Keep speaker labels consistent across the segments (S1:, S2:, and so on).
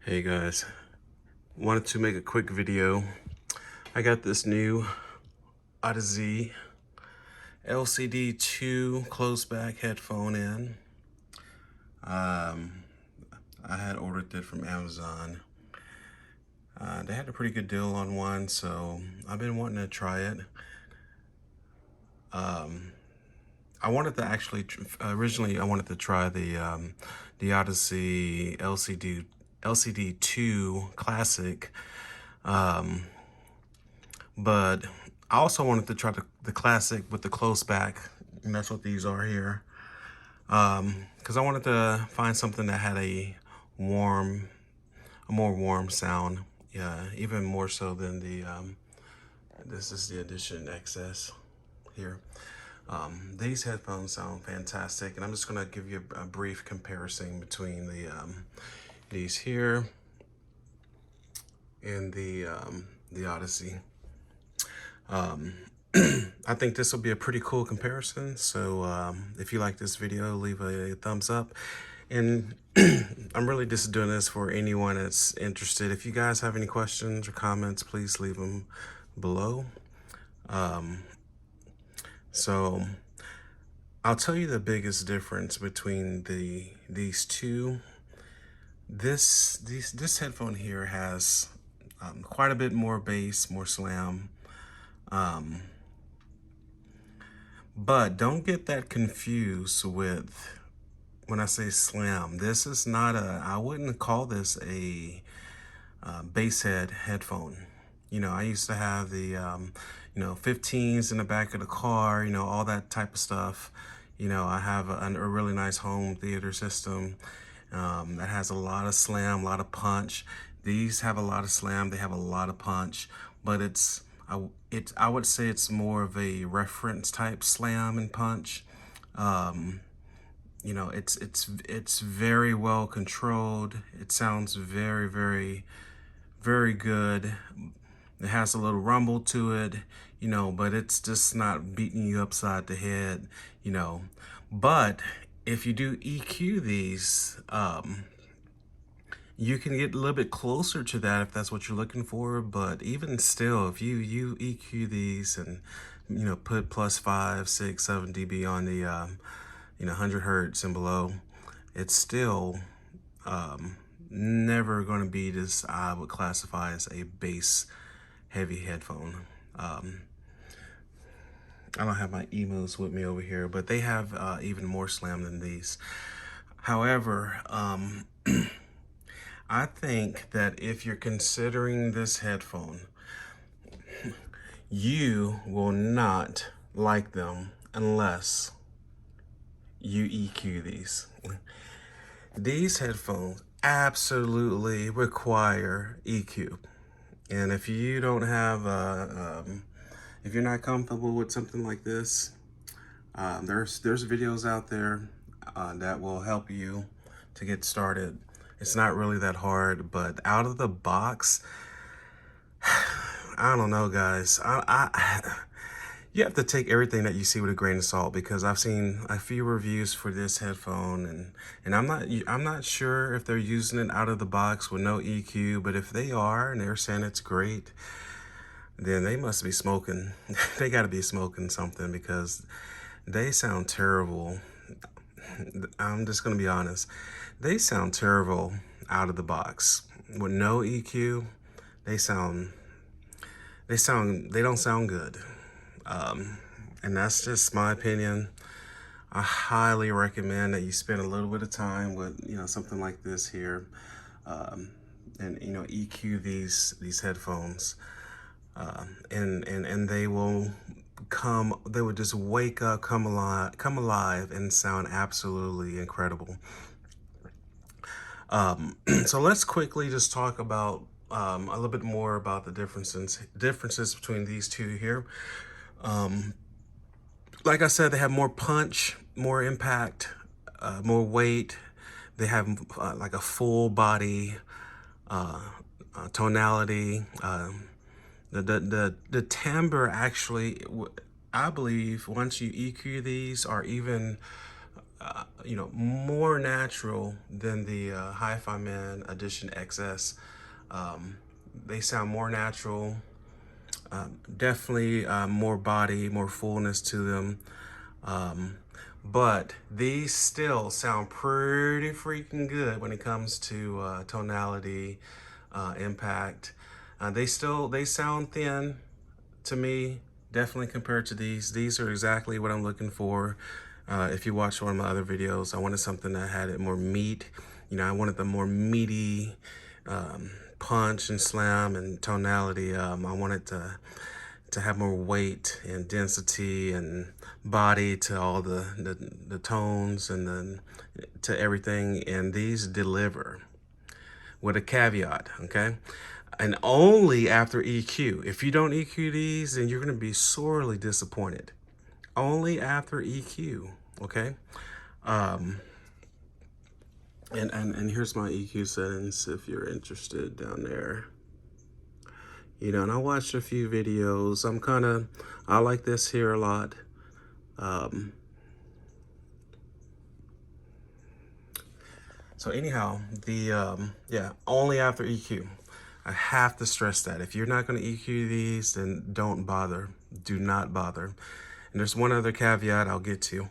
S1: Hey guys, wanted to make a quick video. I got this new Audeze LCD-2 closed back headphone in. I had ordered it from Amazon. They had a pretty good deal on one, so I've been wanting to try it. I wanted to actually, originally I wanted to try the Audeze LCD-2 Classic. But I also wanted to try the classic with the close back, and that's what these are here. Because I wanted to find something that had a more warm sound. Yeah, even more so than the, this is the Edition XS here. These headphones sound fantastic, and I'm just gonna give you a brief comparison between the these here and the Audeze. I think this will be a pretty cool comparison. So if you like this video, leave a thumbs up. And I'm really just doing this for anyone that's interested. If you guys have any questions or comments, please leave them below. So I'll tell you the biggest difference between these two. This headphone here has quite a bit more bass, more slam. But don't get that confused with when I say slam. This is not I wouldn't call this a bass head headphone. You know, I used to have the, 15s in the back of the car, all that type of stuff. I have a really nice home theater system that has a lot of slam, a lot of punch. These have a lot of slam, they have a lot of punch, but I would say it's more of a reference type slam and punch. It's very well controlled. It sounds very, very, very good. It has a little rumble to it, but it's just not beating you upside the head, But if you do EQ these, you can get a little bit closer to that if that's what you're looking for. But even still, if you EQ these and, put plus 5, 6, 7 dB on the, 100 hertz and below, it's still never going to be this, I would classify as a bass heavy headphone. I don't have my emos with me over here, but they have even more slam than these. However, I think that if you're considering this headphone, you will not like them unless you EQ these. These headphones absolutely require EQ. And if you don't have, if you're not comfortable with something like this, there's videos out there that will help you to get started. It's not really that hard, but out of the box, I don't know, guys. You have to take everything that you see with a grain of salt, because I've seen a few reviews for this headphone, and I'm not sure if they're using it out of the box with no EQ, but if they are and they're saying it's great, then they must be smoking. They got to be smoking something, because they sound terrible. I'm just going to be honest. They sound terrible out of the box. With no EQ, they don't sound good. And that's just my opinion. I highly recommend that you spend a little bit of time with, something like this here, and EQ these headphones, and they will just wake up, come alive, and sound absolutely incredible. So let's quickly just talk about a little bit more about the differences between these two here. Like I said, they have more punch, more impact, more weight. They have like a full body tonality. The timbre actually, I believe, once you EQ these, are even you know, more natural than the Hifiman Edition XS. They sound more natural, definitely more body, more fullness to them. But these still sound pretty freaking good when it comes to tonality, impact. They sound thin to me, definitely compared to these. These are exactly what I'm looking for. If you watch one of my other videos, I wanted something that had it more meat. You know, I wanted the more meaty punch and slam and tonality. I wanted to have more weight and density and body to all the tones and then to everything. And these deliver with a caveat, okay? And only after EQ. If you don't EQ these, then you're gonna be sorely disappointed. Only after EQ, okay? And here's my EQ settings if you're interested down there. You know, and I watched a few videos. I like this here a lot. So anyhow, yeah, only after EQ. I have to stress that. If you're not going to EQ these, then don't bother. Do not bother. And there's one other caveat I'll get to.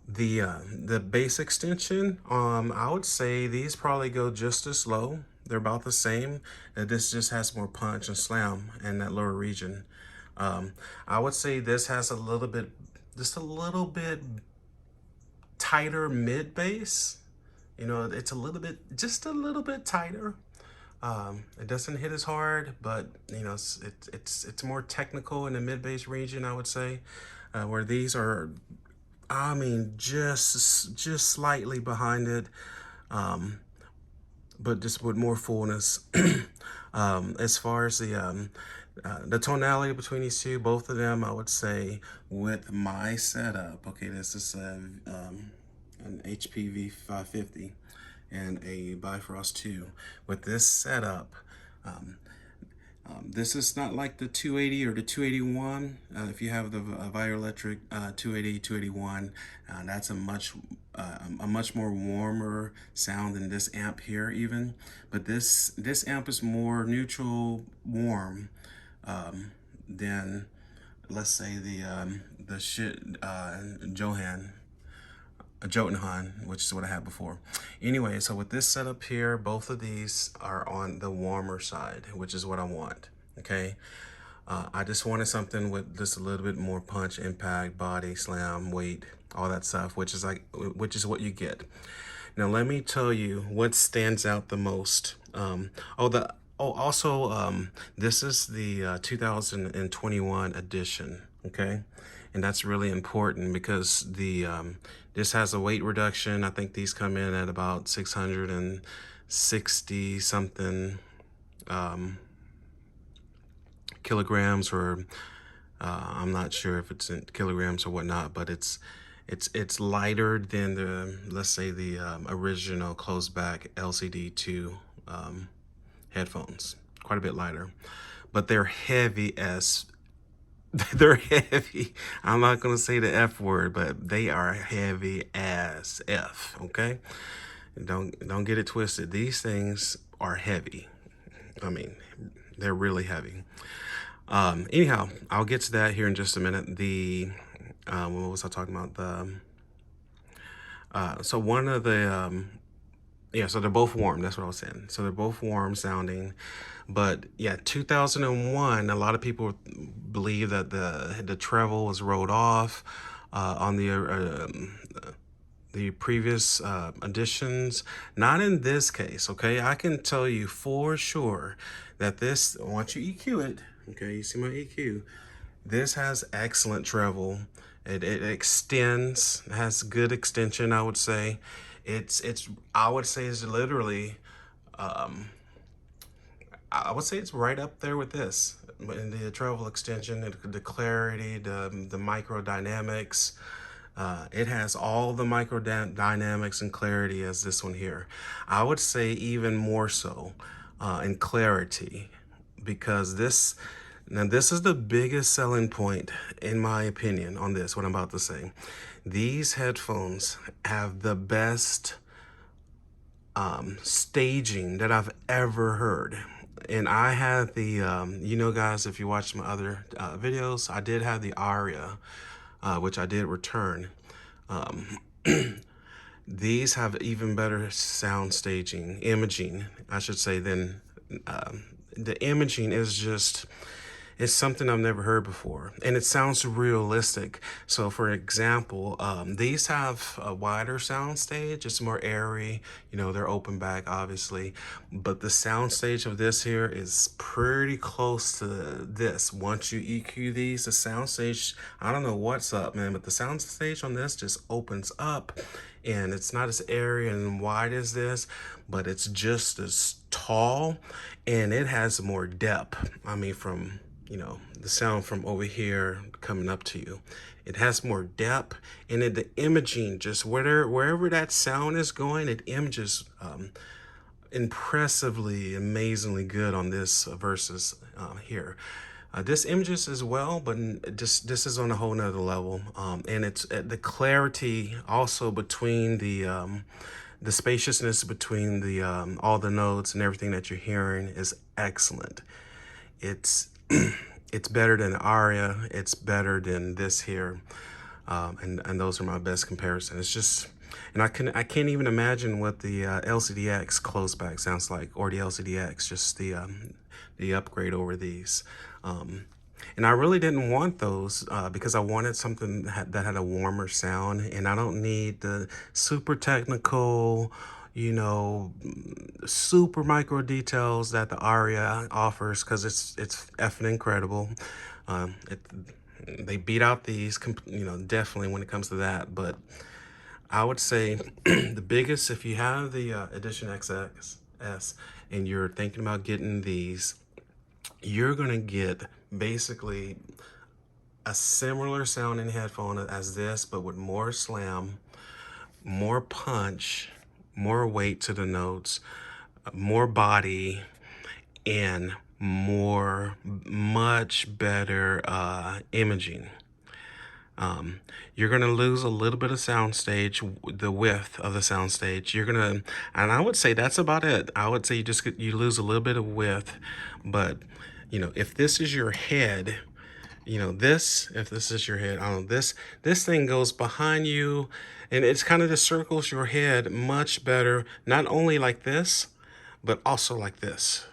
S1: The bass extension, I would say these probably go just as low. They're about the same. This just has more punch and slam in that lower region. I would say this has just a little bit tighter mid bass. You know, it's just a little bit tighter. It doesn't hit as hard, but you know, it's more technical in the mid bass region, I would say, where these are, I mean, just slightly behind it, but just with more fullness. As far as the tonality between these two, both of them, I would say with my setup. Okay, this is an HPV 550 and a Bifrost 2. With this setup, this is not like the 280 or the 281. If you have the Bioelectric 280, 281, that's a much more warmer sound than this amp here even. But this amp is more neutral, warm than, let's say, Jotunheim, which is what I had before. Anyway, so with this setup here, both of these are on the warmer side, which is what I want, okay? I just wanted something with just a little bit more punch, impact, body, slam, weight, all that stuff, which is what you get. Now, let me tell you what stands out the most. This is the 2021 edition, okay? And that's really important because this has a weight reduction. I think these come in at about 660 something kilograms, or I'm not sure if it's in kilograms or whatnot, but it's lighter than let's say the original closed back LCD-2 headphones. Quite a bit lighter, but they're heavy as they're heavy. I'm not gonna say the F word, but they are heavy as F, okay? Don't get it twisted. These things are heavy. I mean, they're really heavy. Anyhow, I'll get to that here in just a minute. What was I talking about? So one of the yeah, so they're both warm. That's what I was saying. So they're both warm sounding, but yeah, 2001. A lot of people believe that the treble was rolled off on the previous editions. Not in this case. Okay, I can tell you for sure that this. Once you EQ it, okay, you see my EQ. This has excellent treble. It extends. It has good extension, I would say. I would say it's literally, I would say it's right up there with this. In the treble extension, the clarity, the micro dynamics. It has all the micro dynamics and clarity as this one here. I would say even more so in clarity, because this Now, this is the biggest selling point, in my opinion, on this, what I'm about to say. These headphones have the best staging that I've ever heard. And I had the, you know, guys, if you watch my other videos, I did have the Ayra, which I did return. These have even better sound staging, imaging, I should say, than the imaging is just, it's something I've never heard before, and it sounds realistic. So, for example, these have a wider sound stage. It's more airy. You know, they're open back, obviously, but the sound stage of this here is pretty close to this. Once you EQ these, the sound stage, I don't know what's up, man, but the sound stage on this just opens up, and it's not as airy and wide as this, but it's just as tall, and it has more depth. I mean, from, you know, the sound from over here coming up to you, it has more depth, and the imaging, just wherever that sound is going, it images impressively, amazingly good on this versus here. This images as well, but this is on a whole nother level. And it's the clarity also between the spaciousness between the all the notes and everything that you're hearing is excellent. It's it's better than Aria. It's better than this here, and those are my best comparisons. It's just, and I can't even imagine what the LCD-X closeback sounds like, or the LCD-X, just the upgrade over these. And I really didn't want those because I wanted something that had a warmer sound, and I don't need the super technical, you know, super micro details that the Aria offers, because it's effing incredible. They beat out these, you know, definitely when it comes to that. But I would say the biggest, if you have the Edition XS and you're thinking about getting these, you're gonna get basically a similar sounding headphone as this, but with more slam, more punch, more weight to the notes, more body, and much better imaging. You're gonna lose a little bit of soundstage, the width of the soundstage. And I would say that's about it. I would say you lose a little bit of width, but you know, if this is your head, you know, if this is your head, I don't know, this thing goes behind you, and it's kind of just circles your head much better, not only like this, but also like this.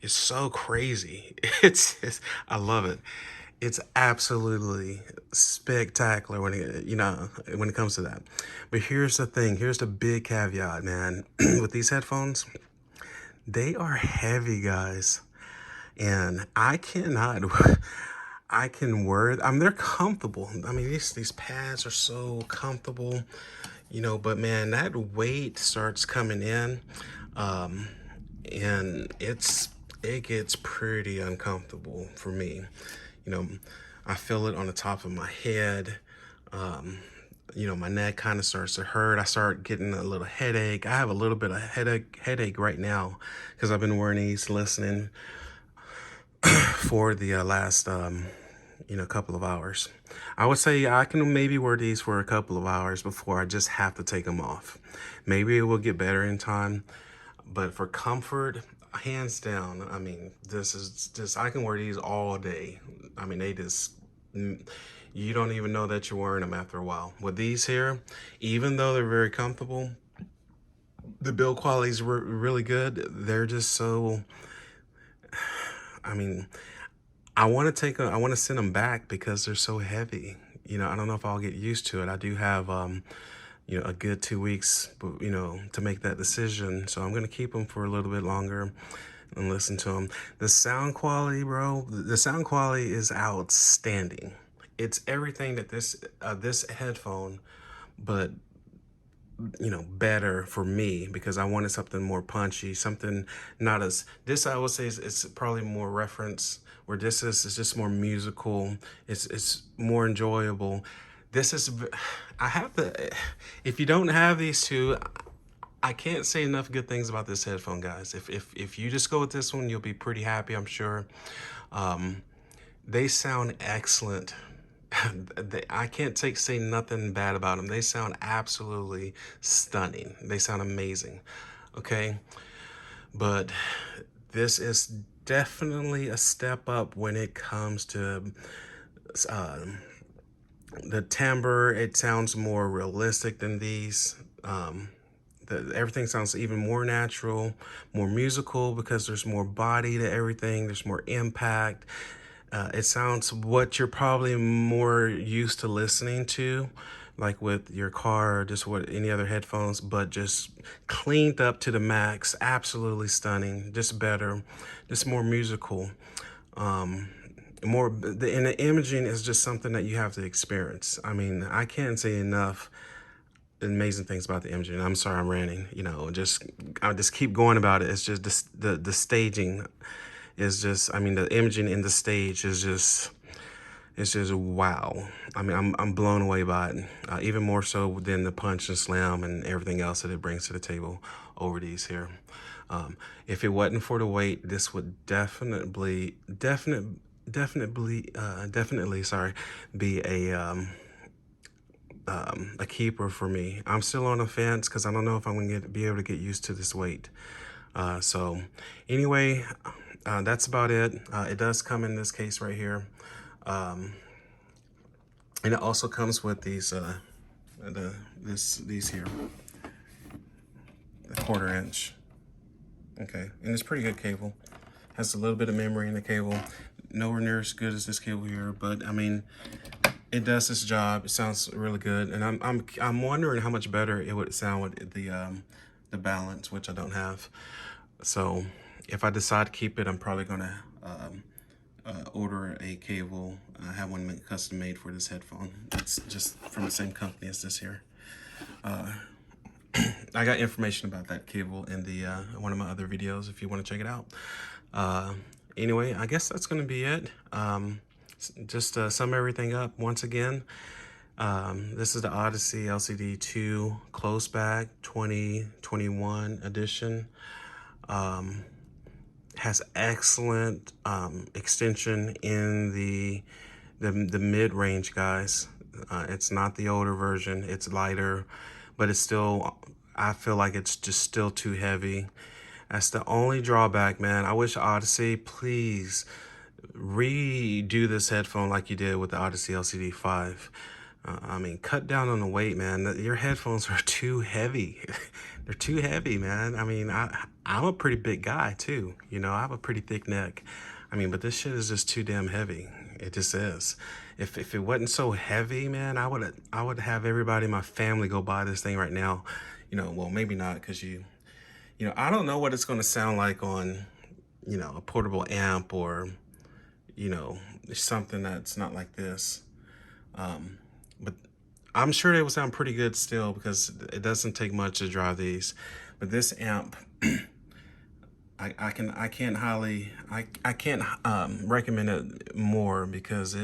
S1: It's so crazy. I love it. It's absolutely spectacular when it comes to that. But here's the thing. Here's the big caveat, man. With these headphones, they are heavy, guys, and I cannot. I can wear. I mean, they're comfortable. I mean, these pads are so comfortable, you know. But man, that weight starts coming in, and it gets pretty uncomfortable for me. You know, I feel it on the top of my head. You know, my neck kind of starts to hurt. I start getting a little headache. I have a little bit of headache right now because I've been wearing these listening for the last couple of hours. I would say I can maybe wear these for a couple of hours before I just have to take them off. Maybe it will get better in time, but for comfort, hands down, I mean, this is just, I can wear these all day. I mean, you don't even know that you're wearing them after a while. With these here, even though they're very comfortable, the build quality is really good. They're just so, I mean, I want to send them back because they're so heavy. You know, I don't know if I'll get used to it. I do have, a good 2 weeks, to make that decision. So I'm going to keep them for a little bit longer and listen to them. The sound quality, bro, the sound quality is outstanding. It's everything that this headphone, but better for me, because I wanted something more punchy, something not as, this I would say it's probably more reference, where this is just more musical. It's more enjoyable. This is, if you don't have these two, I can't say enough good things about this headphone, guys. If you just go with this one, you'll be pretty happy, I'm sure. They sound excellent. I can't say nothing bad about them. They sound absolutely stunning. They sound amazing. Okay, but this is definitely a step up when it comes to uh, the timbre. It sounds more realistic than these. Everything sounds even more natural, more musical, because there's more body to everything. There's more impact. It sounds what you're probably more used to listening to, like with your car or just what any other headphones, but just cleaned up to the max. Absolutely stunning. Just better, just more musical. And the imaging is just something that you have to experience. I mean, I can't say enough amazing things about the imaging. I'm sorry, I'm ranting. I just keep going about it. It's just the staging is just. I mean, the imaging in the stage is just. It's just wow. I mean, I'm blown away by it. Even more so than the punch and slam and everything else that it brings to the table over these here. If it wasn't for the weight, this would definitely, sorry, be a keeper for me. I'm still on the fence because I don't know if I'm gonna be able to get used to this weight. So anyway, that's about it. It does come in this case right here. And it also comes with these these here, the 1/4 inch. Okay, and it's pretty good cable. Has a little bit of memory in the cable. Nowhere near as good as this cable here, but I mean, it does its job. It sounds really good, and I'm wondering how much better it would sound with the balance, which I don't have. So if I decide to keep it, I'm probably gonna order a cable. I have one custom made for this headphone. It's just from the same company as this here. I got information about that cable in the one of my other videos if you want to check it out. Anyway, I guess that's going to be it. Just to sum everything up once again, this is the Audeze LCD-2 close back 2021 edition. Has excellent extension in the mid-range, guys. It's not the older version. It's lighter, but it's still, I feel like it's just still too heavy. That's the only drawback, man. I wish Audeze, please redo this headphone like you did with the Audeze LCD-5. I mean, cut down on the weight, man. Your headphones are too heavy. They're too heavy, man. I mean, I'm a pretty big guy too. You know, I have a pretty thick neck. I mean, but this shit is just too damn heavy. It just is. If it wasn't so heavy, man, I would have everybody in my family go buy this thing right now. You know, well, maybe not, because I don't know what it's going to sound like on, a portable amp or, something that's not like this. But I'm sure they will sound pretty good still, because it doesn't take much to drive these. But this amp, I can't recommend it more, because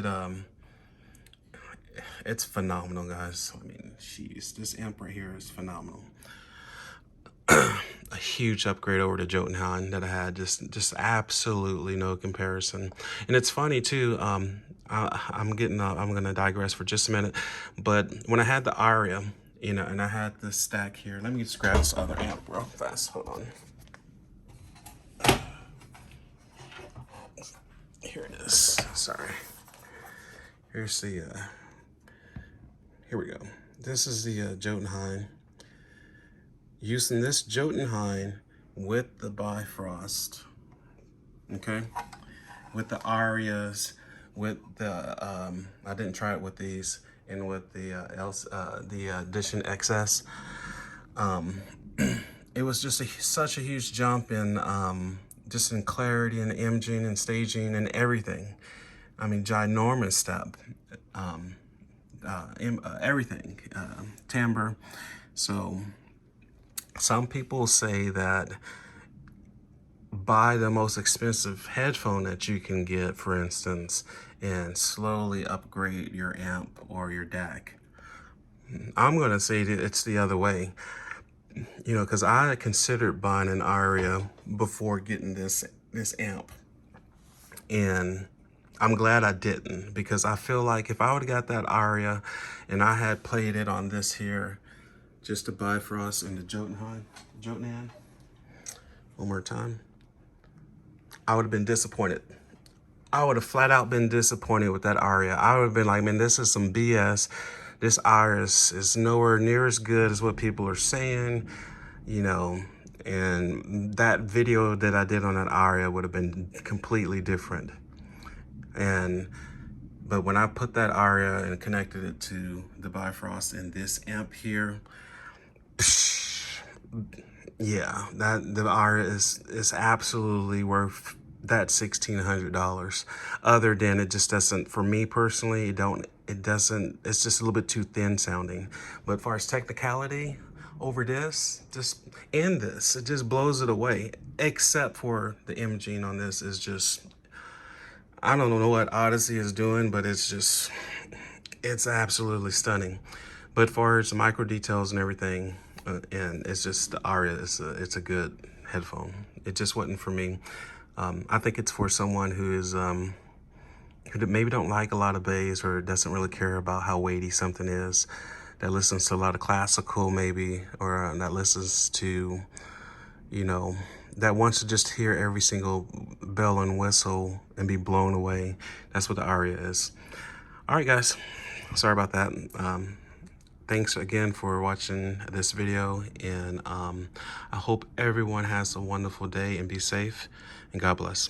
S1: it's phenomenal, guys. I mean, jeez, this amp right here is phenomenal. A huge upgrade over to Jotunheim that I had, just absolutely no comparison. And it's funny too. I'm gonna digress for just a minute, but when I had the Ayra, and I had this stack here. Let me just grab this other amp real fast. Hold on. Here it is. Sorry. Here's the. Here we go. This is the Jotunheim. Using this Jotunheim with the Bifrost, okay, with the Ayras, with the I didn't try it with these, and with the Edition XS. It was just such a huge jump in just in clarity and imaging and staging and everything. I mean, ginormous step. Everything, timbre. So some people say that buy the most expensive headphone that you can get, for instance, and slowly upgrade your amp or your DAC. I'm gonna say that it's the other way, because I considered buying an Ayra before getting this amp, and I'm glad I didn't, because I feel like if I would have got that Aria and I had played it on this here, just to Bifrost and the Jotunheim, one more time, I would have been disappointed. I would have flat out been disappointed with that Aria. I would have been like, man, this is some BS. This Iris is nowhere near as good as what people are saying, you know, and that video that I did on that Aria would have been completely different. But when I put that Aria and connected it to the Bifrost and this amp here, yeah, the Aria is absolutely worth that $1,600. Other than it just doesn't, for me personally, it's just a little bit too thin sounding. But as far as technicality over this, it just blows it away. Except for the imaging on this is just, I don't know what Audeze is doing, but it's absolutely stunning. But far as the micro details and everything, and it's just the Aria, it's a good headphone. It just wasn't for me. I think it's for someone who maybe don't like a lot of bass or doesn't really care about how weighty something is, that listens to a lot of classical maybe, or that listens to, that wants to just hear every single bell and whistle and be blown away. That's what the Aria is. All right, guys. Sorry about that. Thanks again for watching this video, and I hope everyone has a wonderful day and be safe, and God bless.